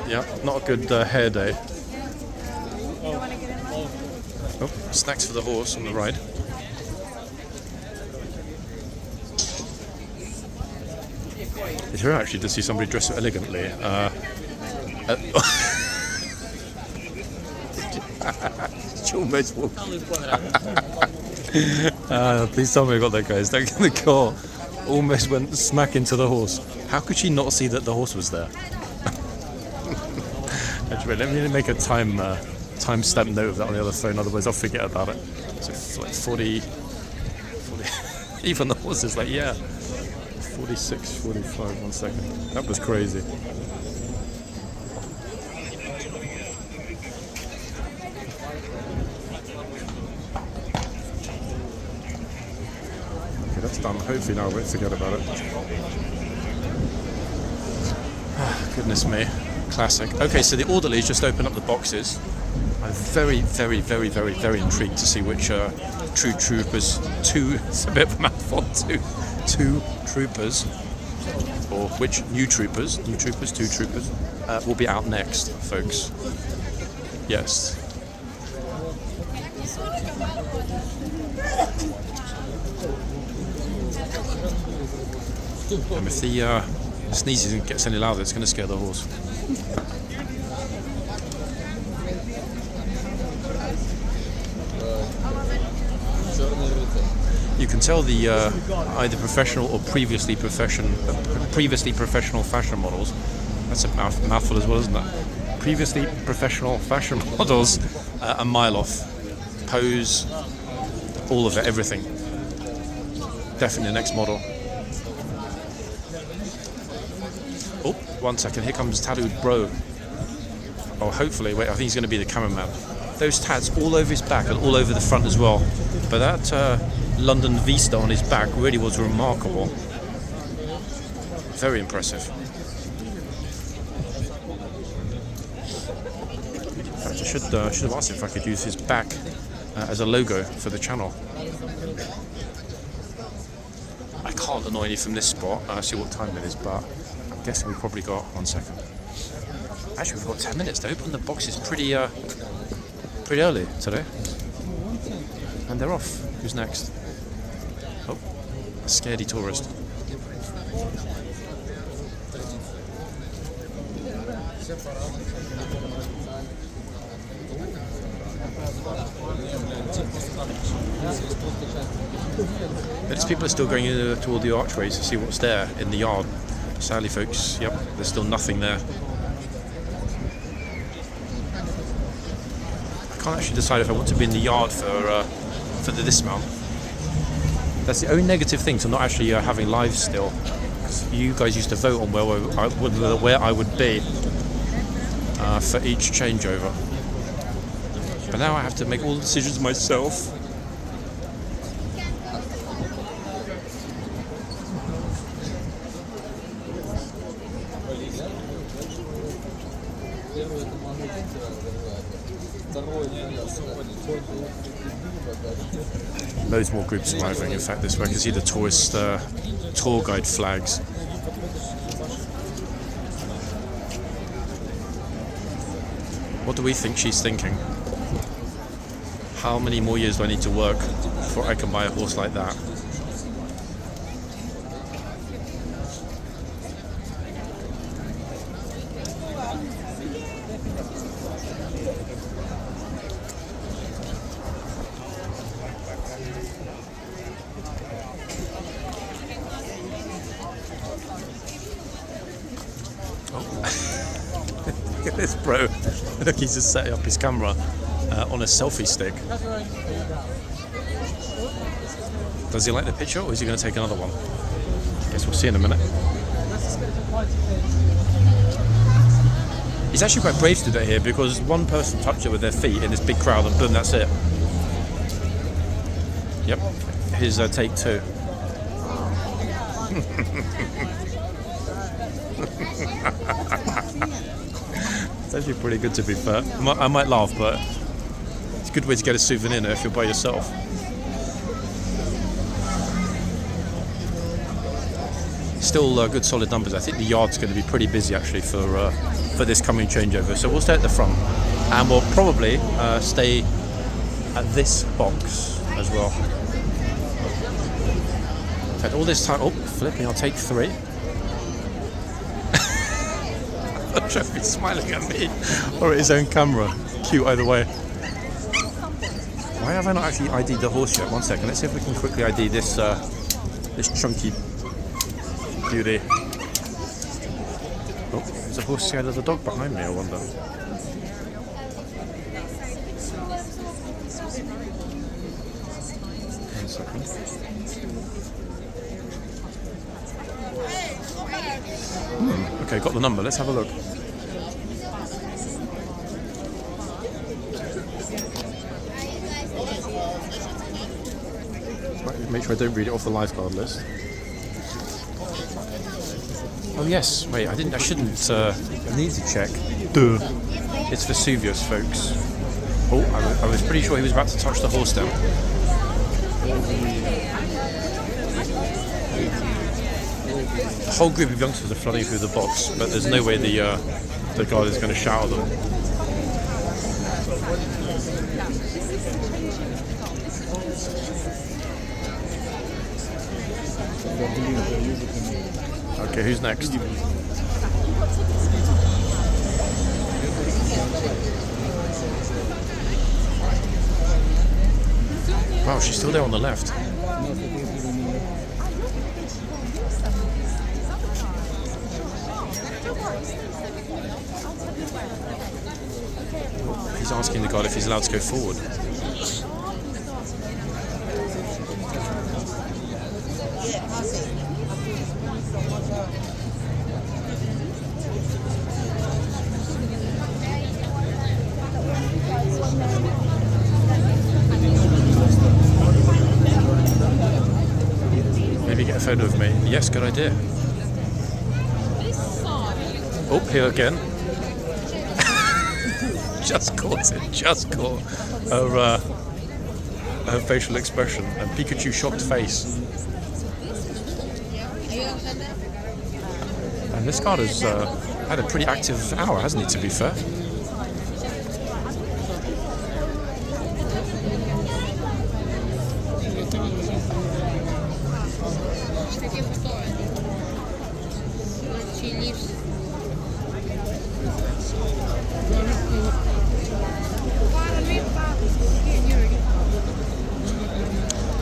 Yeah, not a good hair day. Oh, snacks for the horse on the ride. It's rare actually to see somebody dressed so elegantly. She almost walked. Please tell me I got that, guys. The car almost went smack into the horse. How could she not see that the horse was there? Actually, let me make a timestamp note of that on the other phone, otherwise I'll forget about it. So like 40 even the horse is like, yeah, 46, 45, 1 second. That was crazy. Okay, that's done. Hopefully now I won't forget about it. Goodness me. Classic. Okay, so the orderlies just opened up the boxes. I'm very, very, very, very, very intrigued to see which true troopers, it's a bit of a mouthful, two troopers, or which two troopers, will be out next, folks. Yes. And if the sneezes and gets any louder, it's going to scare the horse. You can tell the either professional or previously professional fashion models. That's a mouthful as well, isn't it? Previously professional fashion models, a mile off. Pose, all of it, everything. Definitely the next model. Oh, 1 second. Here comes Tattooed Bro. Oh, hopefully. Wait, I think he's going to be the cameraman. Those tats all over his back and all over the front as well. But that London Vista on his back really was remarkable. Very impressive. In fact, I should have asked him if I could use his back as a logo for the channel. I can't annoy you from this spot. I see what time it is, but I'm guessing we've probably got 1 second. Actually, we've got 10 minutes to open the boxes pretty early today. And they're off. Who's next? Oh, a scaredy tourist. These people are still going into all the archways to see what's there in the yard. Sadly, folks, yep, there's still nothing there. I can't actually decide if I want to be in the yard for the dismount. That's the only negative thing to not actually having live still. Because you guys used to vote on where I would be for each changeover. But now I have to make all the decisions myself. Loads more groups arriving. In fact, this way I can see the tourist tour guide flags. What do we think she's thinking? How many more years do I need to work before I can buy a horse like that? Look at this bro. Look, he's just setting up his camera on a selfie stick. Does he like the picture, or is he going to take another one? Guess we'll see in a minute. He's actually quite brave to do that here, because one person touched it with their feet in this big crowd and boom, that's it. Yep, here's take two. It's actually pretty good, to be fair. I might laugh, but it's a good way to get a souvenir if you're by yourself. Still good solid numbers. I think the yard's going to be pretty busy actually for this coming changeover. So we'll stay at the front, and we'll probably stay at this box as well. In fact, all this time, oh, flipping, I'll take three. I'm not sure if he's smiling at me or at his own camera. Cute either way. Why have I not actually ID'd the horse yet? 1 second, let's see if we can quickly ID this this chunky beauty. Oh, there's a horse scared of the dog behind me, I wonder. 1 second. Okay, got the number, let's have a look. Right, make sure I don't read it off the lifeguard list. Oh yes, wait, I shouldn't, I need to check. Duh. It's Vesuvius, folks. Oh, I was pretty sure he was about to touch the horse down. A whole group of youngsters are flooding through the box, but there's no way the guard is going to shout at them. Okay, who's next? Wow, she's still there on the left. He's asking the guard if he's allowed to go forward. Maybe get a photo of me. Yes, good idea. Oh, here again. Just caught her facial expression and Pikachu's shocked face. And this guard has had a pretty active hour, hasn't he, to be fair?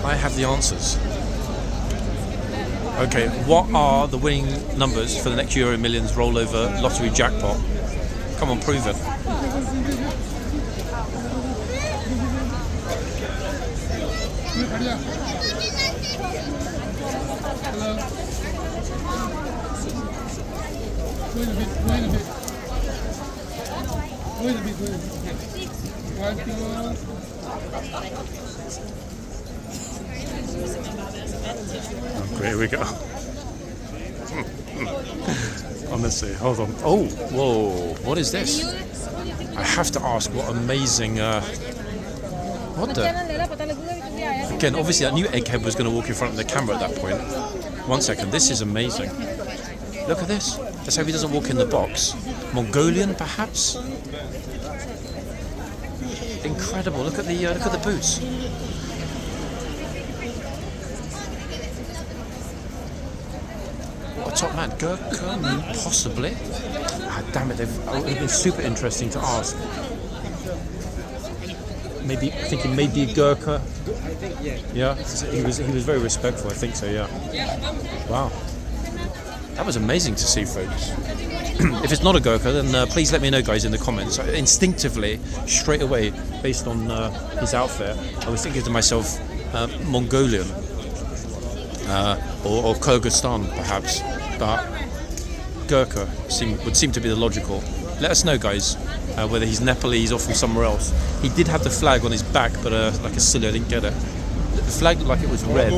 I have the answers. Okay, what are the winning numbers for the next Euro Millions rollover lottery jackpot? Come on, prove it. Okay, here we go. Honestly, hold on. Oh, whoa, what is this? I have to ask what amazing What the? Again, obviously I knew Egghead was going to walk in front of the camera at that point. 1 second, this is amazing. Look at this. Let's hope he doesn't walk in the box. Mongolian, perhaps? Incredible. Look at the boots. What a top man. Gurkha? Possibly. Ah, damn it. It would have been super interesting to ask. Maybe thinking maybe Gurkha. Yeah. He was very respectful. I think so. Yeah. Wow. That was amazing to see, folks. If it's not a Gurkha, then please let me know, guys, in the comments. Instinctively, straight away, based on his outfit, I was thinking to myself, Mongolian or Kyrgyzstan, perhaps. But Gurkha would seem to be the logical. Let us know, guys, whether he's Nepalese or from somewhere else. He did have the flag on his back, but like a silly, I didn't get it. The flag looked like it was red.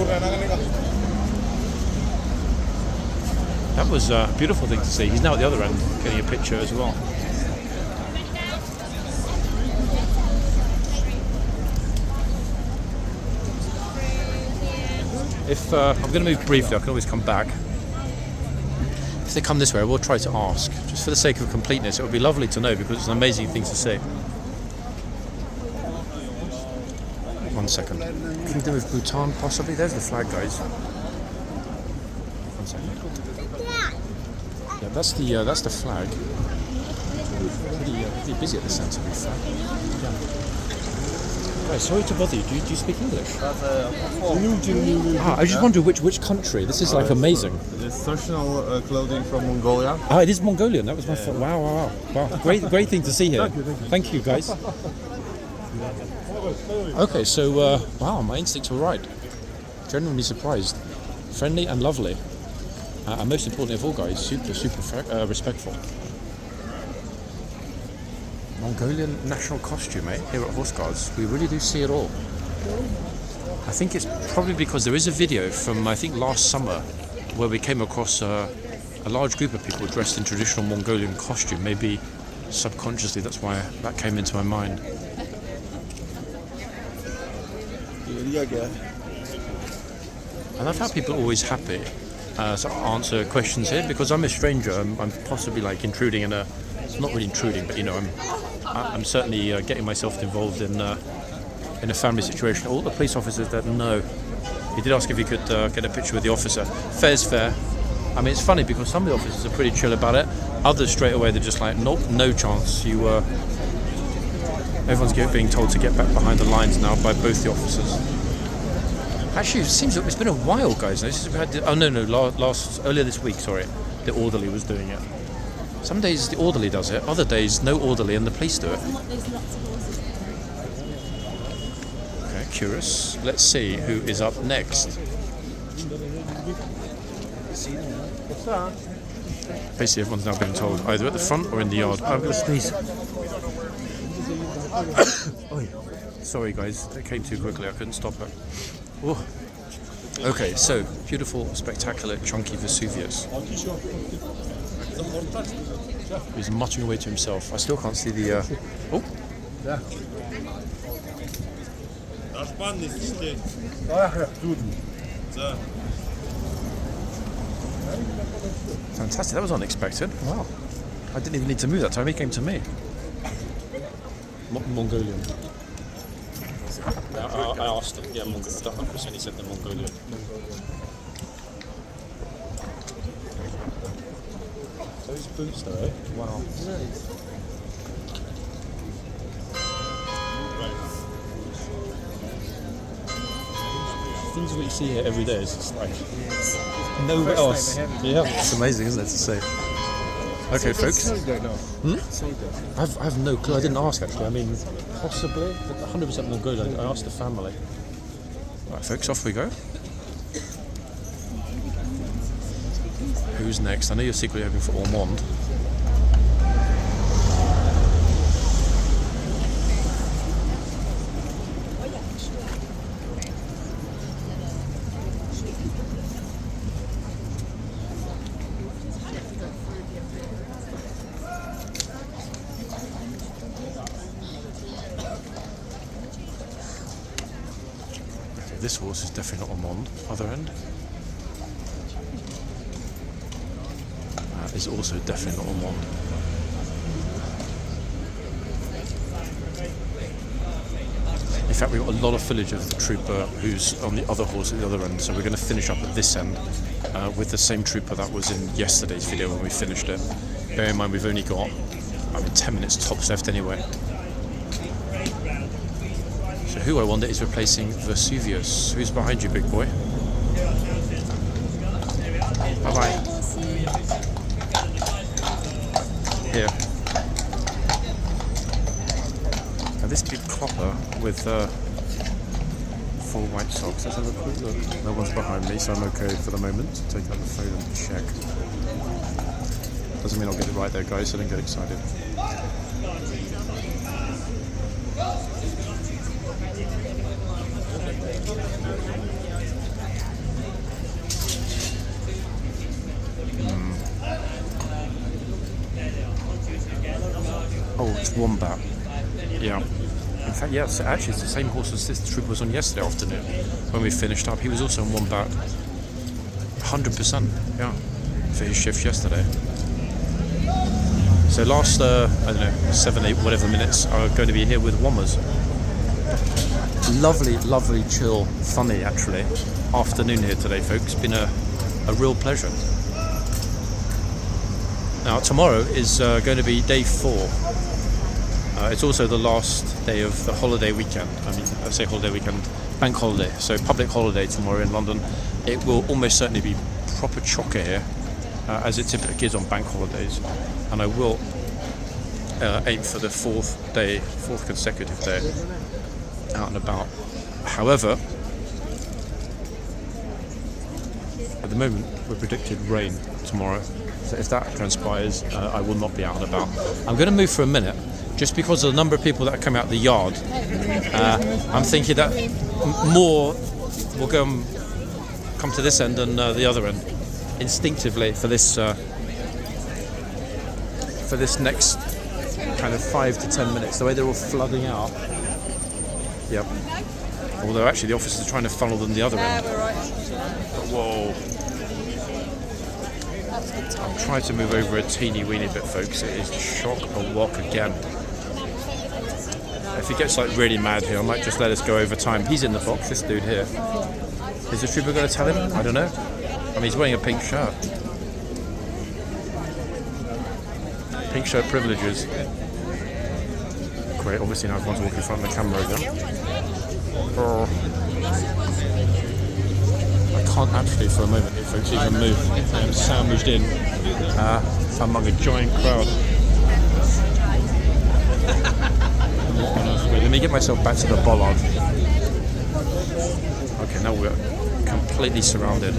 That was a beautiful thing to see. He's now at the other end, getting a picture as well. If I'm going to move briefly, I can always come back. If they come this way, I will try to ask. Just for the sake of completeness, it would be lovely to know because it's an amazing thing to see. 1 second. Kingdom of Bhutan, possibly? There's the flag, guys. 1 second. Yeah, that's the flag. Pretty busy at the centre, to be fair. Yeah. Right, sorry to bother you. Do you speak English? I just wonder which country. This is like amazing. It's traditional clothing from Mongolia. Ah, it is Mongolian. That was my fault. Wow. Great thing to see here. Thank you, guys. Okay, so wow, my instincts were right. Genuinely surprised. Friendly and lovely. And most importantly of all, guys, super respectful. Mongolian national costume, here at Horse Guards. We really do see it all. I think it's probably because there is a video from, I think, last summer where we came across a large group of people dressed in traditional Mongolian costume. Maybe subconsciously that's why that came into my mind. I love how people are always happy to answer questions here because I'm a stranger. I'm possibly like intruding in it's not really intruding, but you know, I'm certainly getting myself involved in a family situation. All the police officers that know, he did ask if he could get a picture with the officer. Fair's fair. I mean, it's funny because some of the officers are pretty chill about it. Others straight away they're just like, nope, no chance. Everyone's being told to get back behind the lines now by both the officers. Actually, it seems like it's been a while, guys. Earlier this week, sorry, the orderly was doing it. Some days the orderly does it, other days no orderly and the police do it. Okay, curious. Let's see who is up next. Basically, everyone's now being told either at the front or in the yard. I'm going to sneeze. Sorry, guys, it came too quickly. I couldn't stop it. Oh. Okay, so beautiful, spectacular, chunky Vesuvius. He's muttering away to himself. I still can't see the. Oh. Fantastic. That was unexpected. Wow. I didn't even need to move that time. He came to me. Mongolian. I asked him, yeah, Mongolian. 100% he said the Mongolian. Those boots though, eh? Wow. Things that you see here every day is just like nowhere else. Yeah, it's amazing, isn't it, to see? Okay, folks. I have no clue. I didn't ask actually. I mean, possibly, but 100% Mongolian. I asked the family. Right, folks, off we go. Who's next? I know you're secretly hoping for Ormond. this horse is definitely not a Mond. Other end. That is also definitely not a Mond. In fact, we've got a lot of footage of the trooper who's on the other horse at the other end, so we're going to finish up at this end with the same trooper that was in yesterday's video when we finished it. Bear in mind, we've only got, 10 minutes tops left anyway. So who, I wonder, is replacing Vesuvius? Who's behind you, big boy? Bye-bye. Here. Now this big clopper with 4 white socks. Let's have a quick look. No one's behind me, so I'm okay for the moment. Take out the phone and check. Doesn't mean I'll get it right there, guys, so don't get excited. Oh, it's Wombat. Yeah. In fact, yeah, it's actually it's the same horse as this trooper was on yesterday afternoon when we finished up. He was also on Wombat. 100%, yeah, for his shift yesterday. So last, I don't know, 7, 8, whatever minutes are going to be here with Wommers. Lovely, lovely, chill, funny, actually, afternoon here today, folks. Been a real pleasure. Now, tomorrow is going to be day 4. It's also the last day of the holiday weekend. I say holiday weekend, bank holiday. So public holiday tomorrow in London. It will almost certainly be proper chocker here, as it typically is on bank holidays. And I will aim for the 4th consecutive day out and about. However, at the moment we're predicted rain tomorrow. So if that transpires, I will not be out and about. I'm going to move for a minute. Just because of the number of people that are coming out the yard, I'm thinking that more will come to this end than the other end, instinctively for this next kind of 5 to 10 minutes. The way they're all flooding out. Yep. Although actually the officers are trying to funnel them the other end. But whoa. I'll try to move over a teeny weeny bit, folks. It is shock and walk again. If he gets like really mad here, I might just let us go over time. He's in the box, this dude here. Is the trooper going to tell him? I don't know. I mean, he's wearing a pink shirt. Pink shirt privileges. Great, obviously now everyone's walking in front of the camera again. Oh. I can't actually for a moment, folks, even move. I'm sandwiched in among a giant crowd. Let me get myself back to the bollard. Okay, now we're completely surrounded.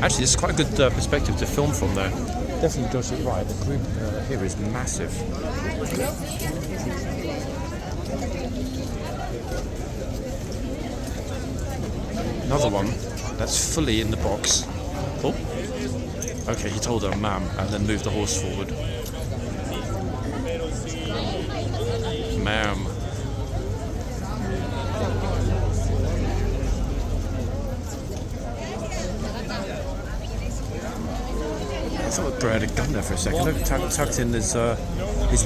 Actually, this is quite a good perspective to film from there. Definitely does it right. The group here is massive. Another one that's fully in the box. Oh, okay, he told her ma'am and then moved the horse forward. Ma'am. I thought Bro had a gun there for a second. Look, tucked in his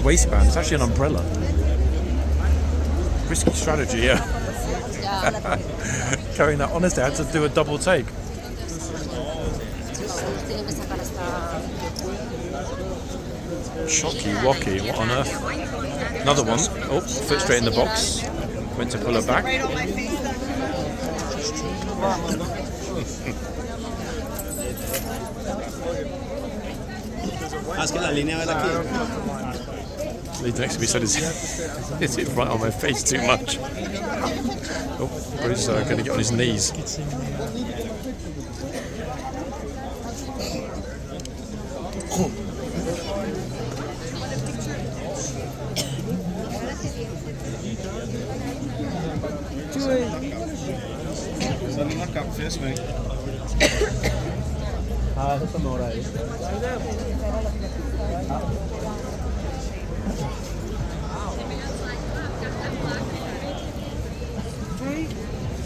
waistband. It's actually an umbrella. Risky strategy, yeah. Carrying that, honestly, I had to do a double take. Shocky wocky, what on earth? Another one. Oh, foot straight in the box. Went to pull her back. Lead next to me said, is it right on my face too much? Oh, Bruce's going to get on his knees. First, mate.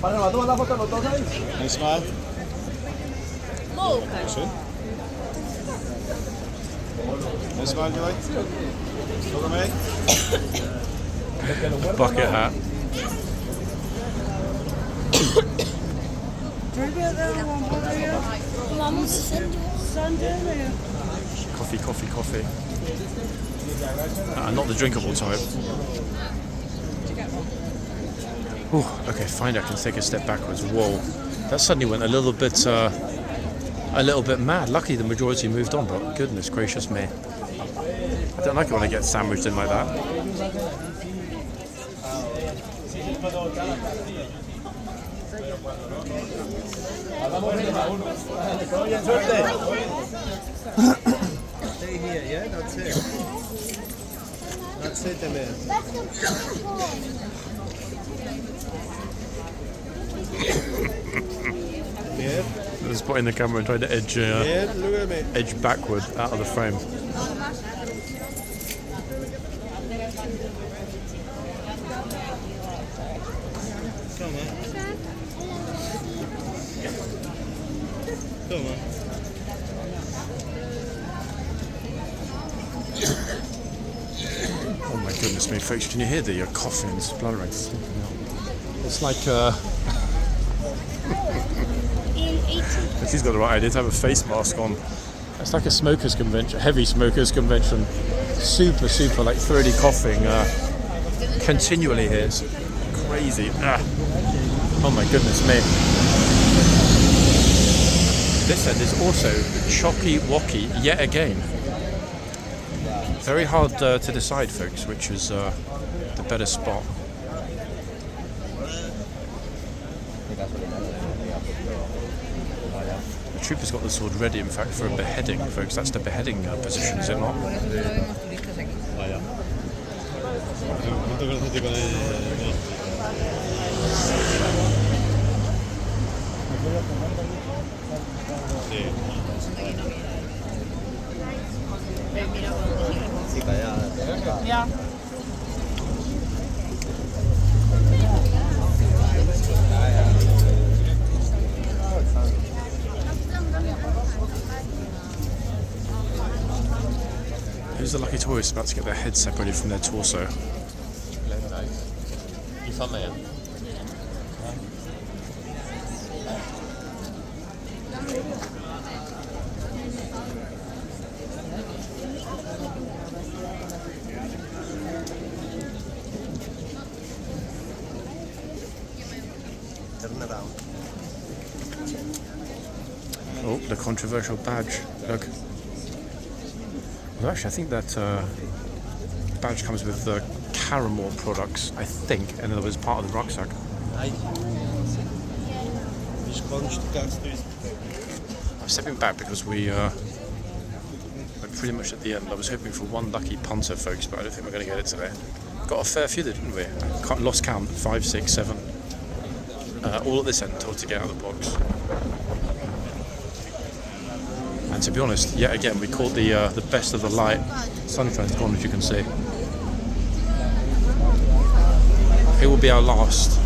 Any smile? Any smile, you like? Look at me. Bucket hat. Coffee, coffee, coffee. Not the drinkable type. Ooh, okay, fine. I can take a step backwards. Whoa, that suddenly went a little bit mad. Luckily, the majority moved on, but goodness gracious me, I don't like it when I get sandwiched in like that. Stay here, yeah? That's it. That's it, man. Yeah. I was putting the camera and trying to edge Look at me. edge backward out of the frame. Come on. Come on. Oh my goodness me, folks, can you hear the coughing and spluttering? It's like, if she's got the right idea to have a face mask on. It's like a smokers convention, heavy smokers convention. Super, super like throaty coughing continually here. It's crazy. Oh my goodness me. This end is also chocky-wocky yet again. Very hard to decide, folks, which is the better spot. The trooper's got the sword ready, in fact, for a beheading, folks. That's the beheading position, is it not? Yeah. Who's the lucky tourist about to get their head separated from their torso? Oh, the controversial badge. Look. Well, actually, I think that badge comes with the Caramel products, I think, and it was part of the rucksack. I'm stepping back because we're pretty much at the end. I was hoping for one lucky punter, folks, but I don't think we're going to get it today. Got a fair few, didn't we? Lost count, 5, 6, 7. All at this end, told to get out of the box. And to be honest, yet again, we caught the best of the light. Sunshine's gone, as you can see. It will be our last.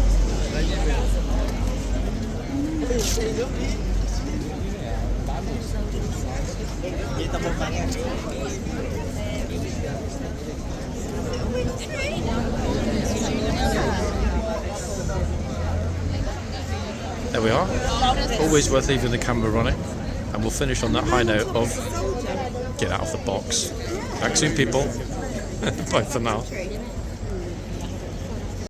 There we are. Always worth leaving the camera running. And we'll finish on that high note of get out of the box. Back soon, people. Bye for now.